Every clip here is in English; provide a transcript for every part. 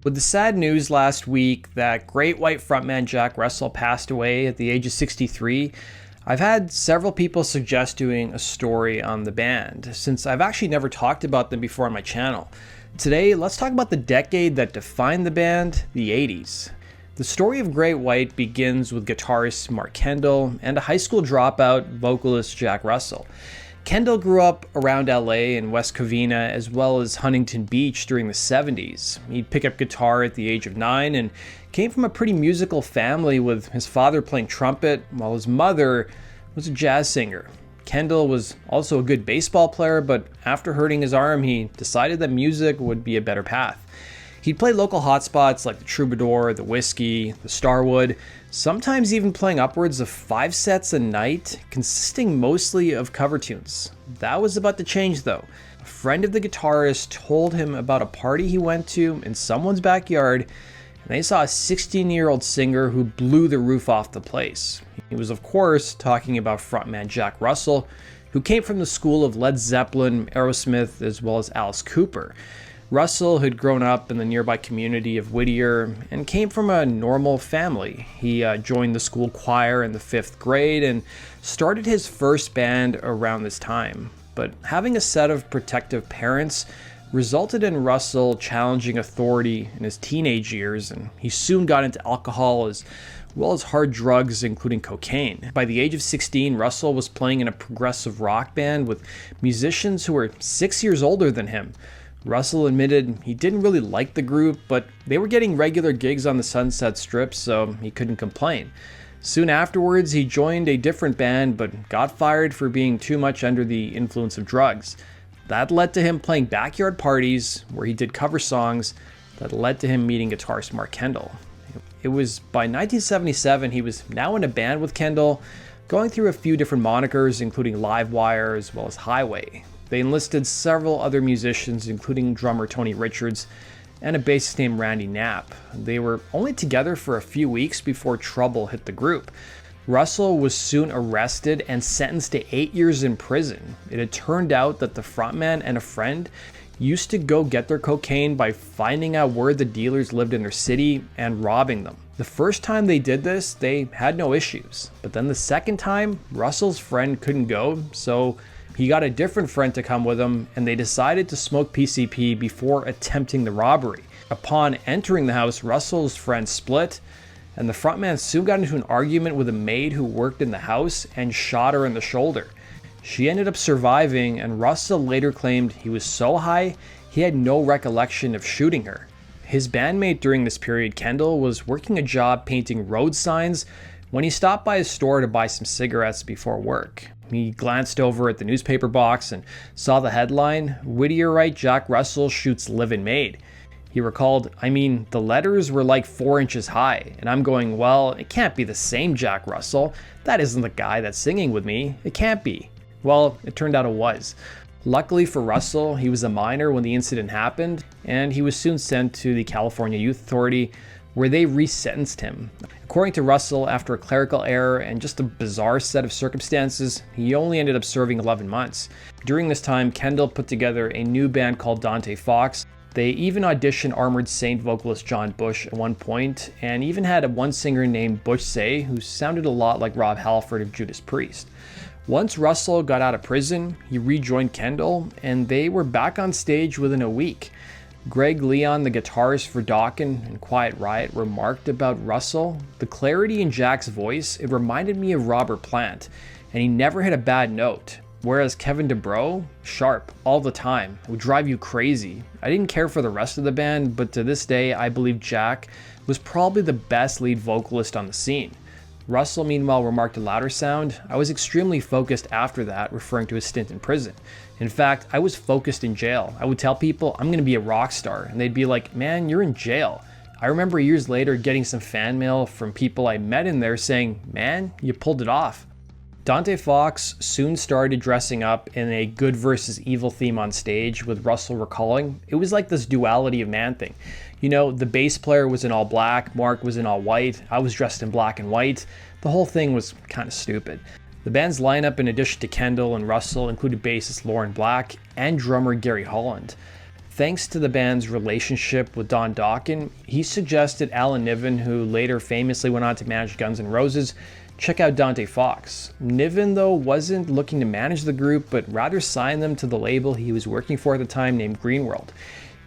With the sad news last week that great white frontman Jack Russell passed away at the age of 63, I've had several people suggest doing a story on the band, since I've actually never talked about them before on my channel. Today, let's talk about the decade that defined the band, the 80s. The story of Great White begins with guitarist Mark Kendall and a high school dropout vocalist Jack Russell. Kendall grew up around LA and West Covina as well as Huntington Beach during the 70s. He'd pick up guitar at the age of 9 and came from a pretty musical family, with his father playing trumpet while his mother was a jazz singer. Kendall was also a good baseball player, but after hurting his arm, he decided that music would be a better path. He'd play local hotspots like the Troubadour, the Whiskey, the Starwood, sometimes even playing upwards of 5 sets a night, consisting mostly of cover tunes. That was about to change though. A friend of the guitarist told him about a party he went to in someone's backyard, and they saw a 16-year-old singer who blew the roof off the place. He was of course talking about frontman Jack Russell, who came from the school of Led Zeppelin, Aerosmith, as well as Alice Cooper. Russell had grown up in the nearby community of Whittier and came from a normal family. He joined the school choir in the 5th grade and started his first band around this time. But having a set of protective parents resulted in Russell challenging authority in his teenage years, and he soon got into alcohol as well as hard drugs, including cocaine. By the age of 16, Russell was playing in a progressive rock band with musicians who were 6 years older than him. Russell admitted he didn't really like the group, but they were getting regular gigs on the Sunset Strip, so he couldn't complain. Soon afterwards, he joined a different band, but got fired for being too much under the influence of drugs. That led to him playing backyard parties, where he did cover songs that led to him meeting guitarist Mark Kendall. It was by 1977 he was now in a band with Kendall, going through a few different monikers, including Livewire as well as Highway. They enlisted several other musicians, including drummer Tony Richards and a bassist named Randy Knapp. They were only together for a few weeks before trouble hit the group. Russell was soon arrested and sentenced to 8 years in prison. It had turned out that the frontman and a friend used to go get their cocaine by finding out where the dealers lived in their city and robbing them. The first time they did this, they had no issues. But then the second time, Russell's friend couldn't go, so he got a different friend to come with him, and they decided to smoke PCP before attempting the robbery. Upon entering the house, Russell's friend split, and the frontman soon got into an argument with a maid who worked in the house and shot her in the shoulder. She ended up surviving, and Russell later claimed he was so high he had no recollection of shooting her. His bandmate during this period, Kendall, was working a job painting road signs when he stopped by his store to buy some cigarettes before work. He glanced over at the newspaper box and saw the headline, "Whittier Jack Russell shoots live-in maid." He recalled, the letters were like 4 inches high, and I'm going, well, it can't be the same Jack Russell. That isn't the guy that's singing with me. It can't be. Well, it turned out it was. Luckily for Russell, he was a minor when the incident happened, and he was soon sent to the California Youth Authority, where they resentenced him. According to Russell, after a clerical error and just a bizarre set of circumstances, he only ended up serving 11 months. During this time, Kendall put together a new band called Dante Fox. They even auditioned Armored Saint vocalist John Bush at one point, and even had one singer named Bush Say, who sounded a lot like Rob Halford of Judas Priest. Once Russell got out of prison, he rejoined Kendall, and they were back on stage within a week. Greg Leon, the guitarist for Dokken and Quiet Riot, remarked about Russell, "The clarity in Jack's voice, it reminded me of Robert Plant, and he never hit a bad note. Whereas Kevin DeBro, sharp, all the time, it would drive you crazy. I didn't care for the rest of the band, but to this day, I believe Jack was probably the best lead vocalist on the scene." Russell, meanwhile, remarked a louder sound. "I was extremely focused after that," referring to his stint in prison. "In fact, I was focused in jail. I would tell people, I'm going to be a rock star, and they'd be like, man, you're in jail. I remember years later getting some fan mail from people I met in there saying, man, you pulled it off." Dante Fox soon started dressing up in a good versus evil theme on stage, with Russell recalling, "It was like this duality of man thing. You know, the bass player was in all black, Mark was in all white, I was dressed in black and white. The whole thing was kind of stupid." The band's lineup, in addition to Kendall and Russell, included bassist Lauren Black and drummer Gary Holland. Thanks to the band's relationship with Dokken, he suggested Alan Niven, who later famously went on to manage Guns N' Roses, check out Dante Fox. Niven, though, wasn't looking to manage the group, but rather sign them to the label he was working for at the time named Greenworld.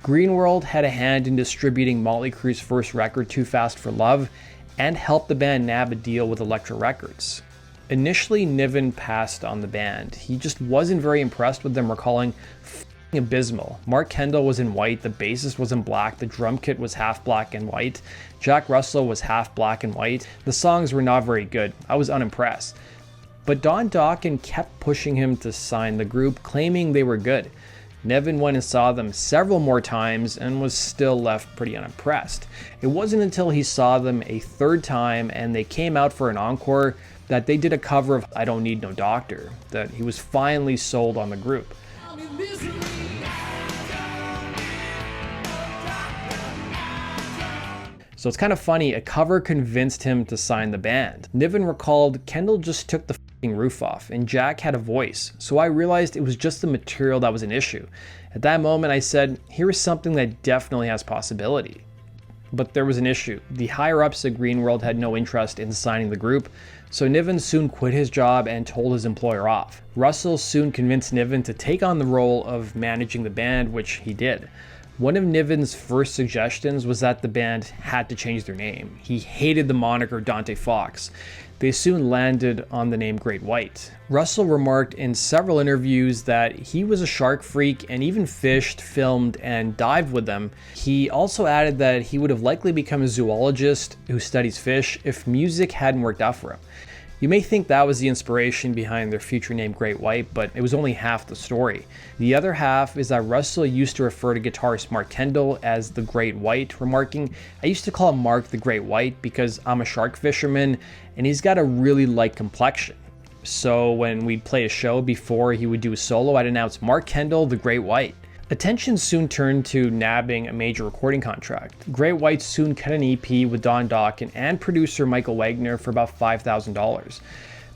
Greenworld had a hand in distributing Motley Crue's first record, Too Fast for Love, and helped the band nab a deal with Elektra Records. Initially, Niven passed on the band. He just wasn't very impressed with them, recalling abysmal. Mark Kendall was in white, the bassist was in black, the drum kit was half black and white, Jack Russell was half black and white. The songs were not very good. I was unimpressed. But Don Dokken kept pushing him to sign the group, claiming they were good. Niven went and saw them several more times and was still left pretty unimpressed. It wasn't until he saw them a third time and they came out for an encore that they did a cover of I Don't Need No Doctor that he was finally sold on the group. So it's kind of funny, a cover convinced him to sign the band. Niven recalled, Kendall just took the f***ing roof off and Jack had a voice, so I realized it was just the material that was an issue. At that moment I said, here is something that definitely has possibility. But there was an issue. The higher-ups at Greenworld had no interest in signing the group, so Niven soon quit his job and told his employer off. Russell soon convinced Niven to take on the role of managing the band, which he did. One of Niven's first suggestions was that the band had to change their name. He hated the moniker Dante Fox. They soon landed on the name Great White. Russell remarked in several interviews that he was a shark freak and even fished, filmed, and dived with them. He also added that he would have likely become a zoologist who studies fish if music hadn't worked out for him. You may think that was the inspiration behind their future name Great White, but it was only half the story. The other half is that Russell used to refer to guitarist Mark Kendall as the Great White, remarking, I used to call him Mark the Great White because I'm a shark fisherman and he's got a really light complexion. So when we'd play a show before he would do a solo, I'd announce Mark Kendall the Great White. Attention soon turned to nabbing a major recording contract. Great White soon cut an EP with Don Dokken and producer Michael Wagener for about $5,000.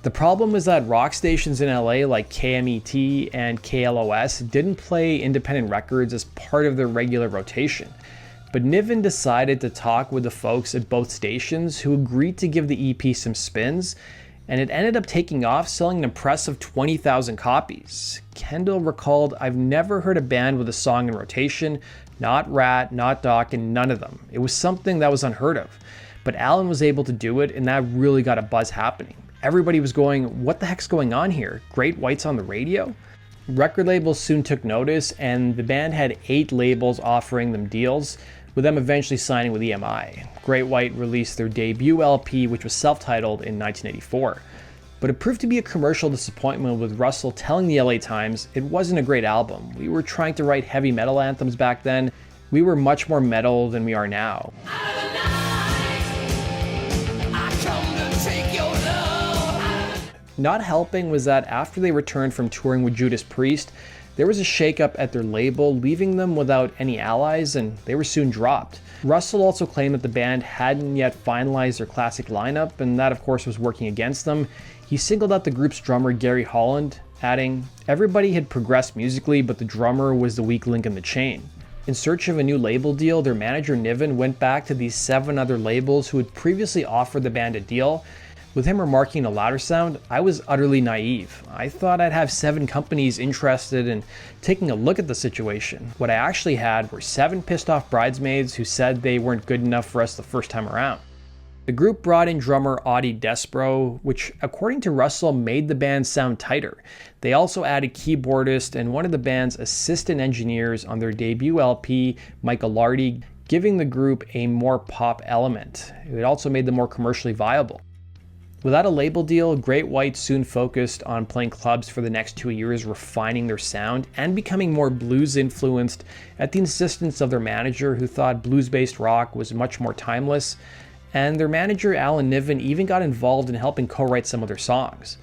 The problem was that rock stations in LA like KMET and KLOS didn't play independent records as part of their regular rotation. But Niven decided to talk with the folks at both stations who agreed to give the EP some spins, and it ended up taking off, selling an impressive 20,000 copies. Kendall recalled, I've never heard a band with a song in rotation, not Ratt, not Dokken, none of them. It was something that was unheard of. But Alan was able to do it, and that really got a buzz happening. Everybody was going, what the heck's going on here? Great White's on the radio? Record labels soon took notice, and the band had 8 labels offering them deals, with them eventually signing with EMI. Great White released their debut LP, which was self-titled, in 1984. But it proved to be a commercial disappointment, with Russell telling the LA Times, it wasn't a great album. We were trying to write heavy metal anthems back then. We were much more metal than we are now. Not helping was that after they returned from touring with Judas Priest, there was a shakeup at their label, leaving them without any allies, and they were soon dropped. Russell also claimed that the band hadn't yet finalized their classic lineup, and that of course was working against them. He singled out the group's drummer Gary Holland, adding, everybody had progressed musically, but the drummer was the weak link in the chain. In search of a new label deal, their manager Niven went back to these 7 other labels who had previously offered the band a deal. With him remarking a louder sound, I was utterly naive. I thought I'd have 7 companies interested in taking a look at the situation. What I actually had were 7 pissed off bridesmaids who said they weren't good enough for us the first time around. The group brought in drummer Audie Despro, which according to Russell made the band sound tighter. They also added keyboardist and one of the band's assistant engineers on their debut LP, Michael Lardy, giving the group a more pop element. It also made them more commercially viable. Without a label deal, Great White soon focused on playing clubs for the next 2 years, refining their sound and becoming more blues-influenced at the insistence of their manager, who thought blues-based rock was much more timeless, and their manager Alan Niven even got involved in helping co-write some of their songs.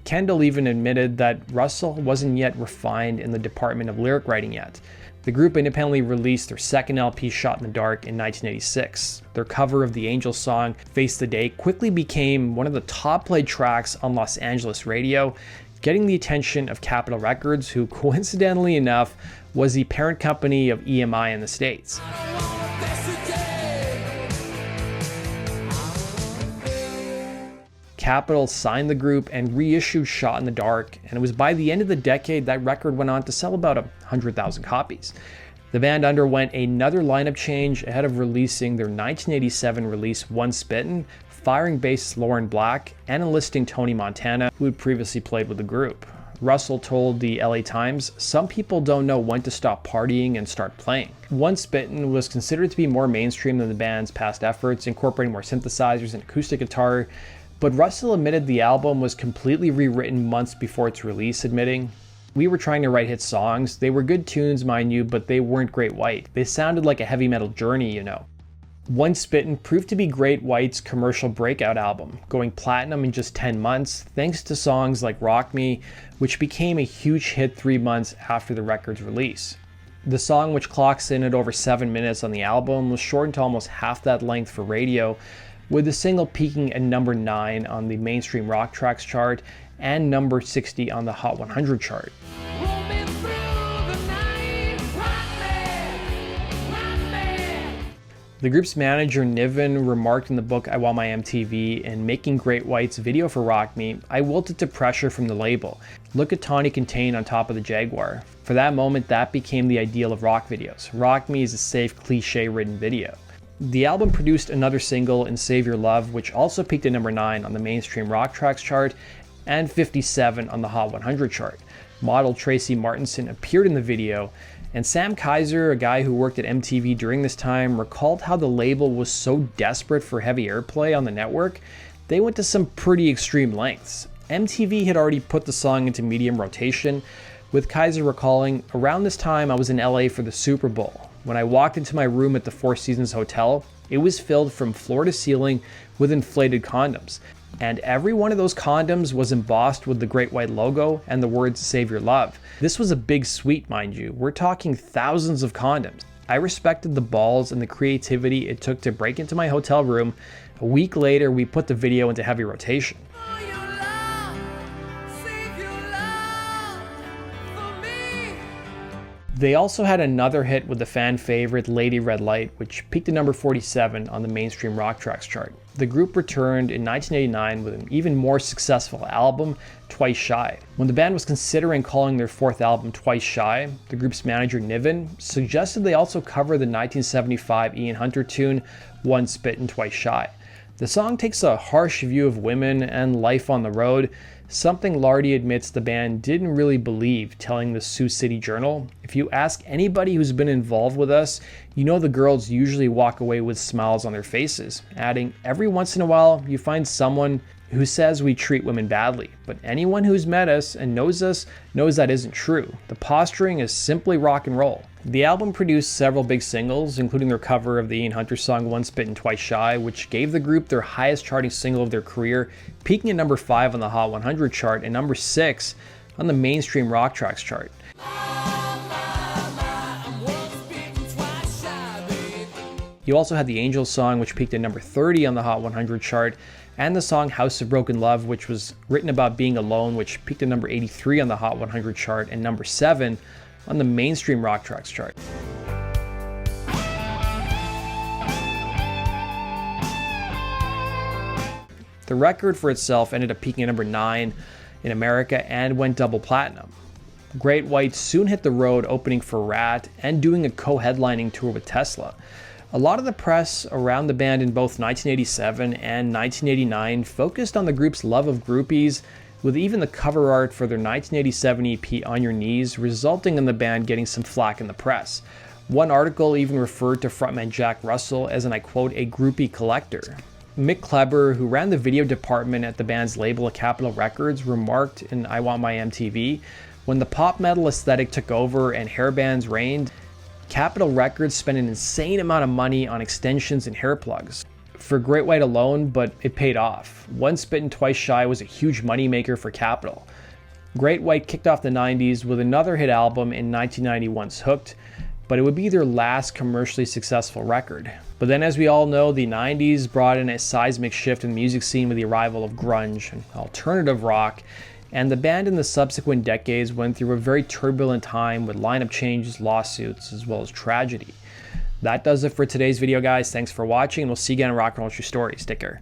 Kendall even admitted that Russell wasn't yet refined in the department of lyric writing yet. The group independently released their second LP, Shot in the Dark, in 1986. Their cover of the Angels song, Face the Day, quickly became one of the top played tracks on Los Angeles radio, getting the attention of Capitol Records, who coincidentally enough was the parent company of EMI in the States. Capitol signed the group and reissued Shot in the Dark, and it was by the end of the decade that record went on to sell about 100,000 copies. The band underwent another lineup change ahead of releasing their 1987 release One Spittin', firing bassist Lauren Black and enlisting Tony Montana, who had previously played with the group. Russell told the LA Times, "Some people don't know when to stop partying and start playing." One Spittin' was considered to be more mainstream than the band's past efforts, incorporating more synthesizers and acoustic guitar, but Russell admitted the album was completely rewritten months before its release, admitting, "We were trying to write hit songs. They were good tunes, mind you, but they weren't Great White. They sounded like a heavy metal journey, you know." One Spittin' proved to be Great White's commercial breakout album, going platinum in just 10 months, thanks to songs like Rock Me, which became a huge hit 3 months after the record's release. The song, which clocks in at over 7 minutes on the album, was shortened to almost half that length for radio, with the single peaking at number 9 on the mainstream rock tracks chart and number 60 on the Hot 100 chart. The group's manager Niven remarked in the book I Want My MTV, "In making Great White's video for Rock Me, I wilted to pressure from the label. Look at Tawny Contain on top of the Jaguar. For that moment, that became the ideal of rock videos. Rock Me is a safe, cliche-ridden video." The album produced another single in Save Your Love, which also peaked at number 9 on the mainstream rock tracks chart and 57 on the Hot 100 chart. Model Tracy Martinson appeared in the video, and Sam Kaiser, a guy who worked at MTV during this time, recalled how the label was so desperate for heavy airplay on the network, they went to some pretty extreme lengths. MTV had already put the song into medium rotation, with Kaiser recalling, "Around this time I was in LA for the Super Bowl. When I walked into my room at the Four Seasons Hotel, it was filled from floor to ceiling with inflated condoms. And every one of those condoms was embossed with the Great White logo and the words Save Your Love. This was a big suite, mind you. We're talking thousands of condoms. I respected the balls and the creativity it took to break into my hotel room. A week later, we put the video into heavy rotation." They also had another hit with the fan favorite Lady Red Light, which peaked at number 47 on the mainstream rock tracks chart. The group returned in 1989 with an even more successful album, Twice Shy. When the band was considering calling their 4th album Twice Shy, the group's manager Niven suggested they also cover the 1975 Ian Hunter tune, One Spittin' Twice Shy. The song takes a harsh view of women and life on the road, something Lardy admits the band didn't really believe, telling the Sioux City Journal, "If you ask anybody who's been involved with us, you know the girls usually walk away with smiles on their faces," adding, "Every once in a while you find someone who says we treat women badly, but anyone who's met us and knows us knows that isn't true. The posturing is simply rock and roll." The album produced several big singles, including their cover of the Ian Hunter song One Spittin' Twice Shy, which gave the group their highest charting single of their career, peaking at number 5 on the Hot 100 chart and number 6 on the mainstream rock tracks chart. You also had the Angels song, which peaked at number 30 on the Hot 100 chart, and the song House of Broken Love, which was written about being alone, which peaked at number 83 on the Hot 100 chart and number 7 on the mainstream rock tracks chart. The record for itself ended up peaking at number 9 in America and went double platinum. Great White soon hit the road, opening for Ratt and doing a co-headlining tour with Tesla. A lot of the press around the band in both 1987 and 1989 focused on the group's love of groupies, with even the cover art for their 1987 EP On Your Knees resulting in the band getting some flack in the press. One article even referred to frontman Jack Russell as, and I quote, "a groupie collector." Mick Kleber, who ran the video department at the band's label at Capitol Records, remarked in I Want My MTV, "When the pop metal aesthetic took over and hair bands reigned, Capitol Records spent an insane amount of money on extensions and hair plugs. For Great White alone, but it paid off. One Spittin' Twice Shy was a huge moneymaker for Capitol." Great White kicked off the 90s with another hit album in 1991's Hooked, but it would be their last commercially successful record. But then, as we all know, the 90s brought in a seismic shift in the music scene with the arrival of grunge and alternative rock, and the band in the subsequent decades went through a very turbulent time with lineup changes, lawsuits, as well as tragedy. That does it for today's video, guys. Thanks for watching, and we'll see you again in Rock and Roll True Stories. Take care.